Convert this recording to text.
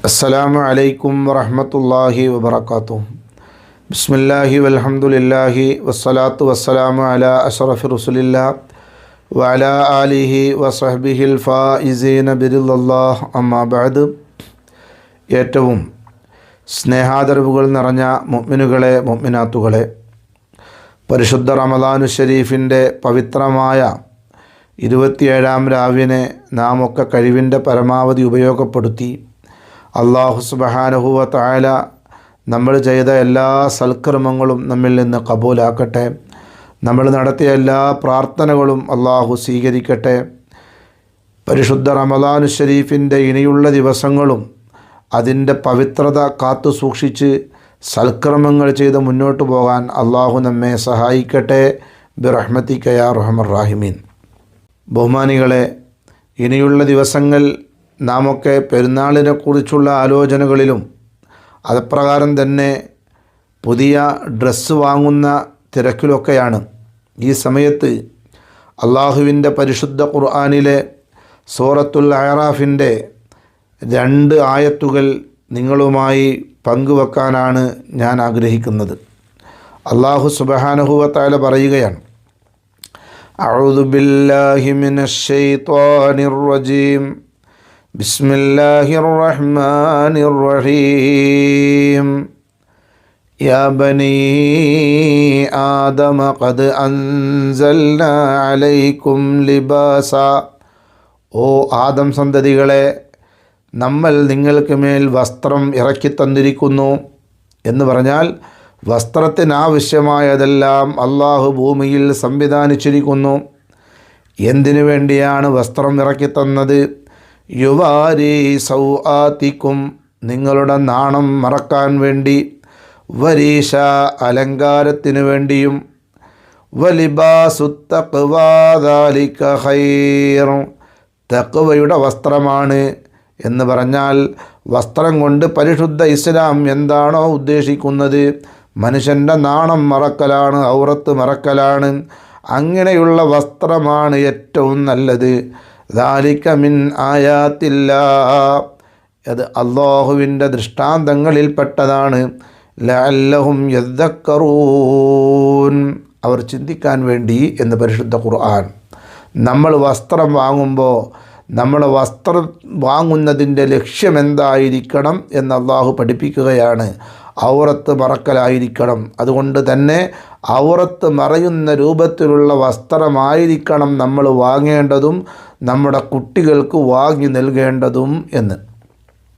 അസ്സലാമു അലൈക്കും വറഹ്മത്തുള്ളാഹി വബറകാതുഹു. ബിസ്മില്ലാഹി വൽഹംദുലില്ലാഹി വസ്സലാത്തു വസ്സലാമു അലാ അഷ്റഫി റസൂലില്ലാഹ് വഅലാ ആലിഹി വസഹ്ബിഹിൽ ഫായിസീന ബിറില്ലല്ലാഹ് അമ്മാ ബഅദ്. ഏറ്റവും സ്നേഹാദരവുകൾ നിറഞ്ഞ മുഅ്മിനുകളെ മുഅ്മിനാത്തുകളെ, പരിശുദ്ധ റമദാനു ശരീഫിൻ്റെ പവിത്രമായ 27-ാം രാവിനെ നാം ഒക്കെ കഴിവിൻ്റെ പരമാവധി ഉപയോഗപ്പെടുത്തി അല്ലാഹു സുബ്ഹാനഹു വ തആല നമ്മൾ ചെയ്ത എല്ലാ സൽക്കർമ്മങ്ങളും നമ്മിൽ നിന്ന് കബൂലാക്കട്ടെ. നമ്മൾ നടത്തിയ എല്ലാ പ്രാർത്ഥനകളും അല്ലാഹു സ്വീകരിക്കട്ടെ. പരിശുദ്ധ റമദാനു ശരീഫിൻ്റെ ഇനിയുള്ള ദിവസങ്ങളും അതിൻ്റെ പവിത്രത കാത്തു സൂക്ഷിച്ച് സൽക്കർമ്മങ്ങൾ ചെയ്ത് മുന്നോട്ട് പോകാൻ അല്ലാഹു നമ്മെ സഹായിക്കട്ടെ. ബിറഹ്മതിക യാ അർഹമർ റഹീമീൻ. ബഹുമാനികളെ, ഇനിയുള്ള ദിവസങ്ങൾ നാമൊക്കെ പെരുന്നാളിനെക്കുറിച്ചുള്ള ആലോചനകളിലും അതുപ്രകാരം തന്നെ പുതിയ ഡ്രസ്സ് വാങ്ങുന്ന തിരക്കിലൊക്കെയാണ്. ഈ സമയത്ത് അള്ളാഹുവിൻ്റെ പരിശുദ്ധ ഖുർആനിലെ സൂറത്തുൽ അഅറാഫിൻ്റെ 2 ആയത്തുകൾ നിങ്ങളുമായി പങ്കുവെക്കാനാണ് ഞാൻ ആഗ്രഹിക്കുന്നത്. അള്ളാഹു സുബ്ഹാനഹു വ തആല പറയുകയാണ്, അഊദു ബില്ലാഹി മിനശ് ശൈത്വാനിർ റജീം ബിസ്മില്ലാഹിർ റഹ്മാനിർ റഹീം യാ ബനീ ആദമ ഖദ് അൻസൽനാ അലൈക്കും ലിബാസ. ഓ ആദം സന്തതികളെ, നമ്മൾ നിങ്ങൾക്ക് മേൽ വസ്ത്രം ഇറക്കി തന്നിരിക്കുന്നു. എന്ന് പറഞ്ഞാൽ വസ്ത്രത്തിനാവശ്യമായതെല്ലാം അള്ളാഹു ഭൂമിയിൽ സംവിധാനിച്ചിരിക്കുന്നു. എന്തിനു വേണ്ടിയാണ് വസ്ത്രം ഇറക്കി തന്നത്? യുവാരി സൗആത്തിക്കും, നിങ്ങളുടെ നാണം മറക്കാൻ വേണ്ടി, വരീഷ അലങ്കാരത്തിനു വേണ്ടിയും, വലിബാസു തഖ്വാ ദാലിക ഖൈർ, തഖ്വയുടെ വസ്ത്രമാണ്. എന്ന് പറഞ്ഞാൽ വസ്ത്രം കൊണ്ട് പരിശുദ്ധ ഇസ്ലാം എന്താണോ ഉദ്ദേശിക്കുന്നത്, മനുഷ്യൻ്റെ നാണം മറക്കലാണ്, ഔറത്ത് മറക്കലാണ്. അങ്ങനെയുള്ള വസ്ത്രമാണ് ഏറ്റവും നല്ലത്. ദാലിക മിൻ ആയാത്തില്ലാഹ്, അത് അല്ലാഹുവിൻ്റെ ദൃഷ്ടാന്തങ്ങളിൽപ്പെട്ടതാണ്. ലഅല്ലഹും യദ്ദക്കറൂൻ, അവർ ചിന്തിക്കാൻ വേണ്ടി എന്ന് പരിശുദ്ധ ഖുർആൻ. നമ്മൾ വസ്ത്രം വാങ്ങുമ്പോൾ നമ്മൾ വസ്ത്രം വാങ്ങുന്നതിൻ്റെ ലക്ഷ്യം എന്തായിരിക്കണം എന്ന് അള്ളാഹു പഠിപ്പിക്കുകയാണ്. ഔറത്ത് മറക്കലായിരിക്കണം. അതുകൊണ്ട് തന്നെ ഔറത്ത് മറയുന്ന രൂപത്തിലുള്ള വസ്ത്രമായിരിക്കണം നമ്മൾ വാങ്ങേണ്ടതും നമ്മുടെ കുട്ടികൾക്ക് വാങ്ങി നൽകേണ്ടതും എന്ന്.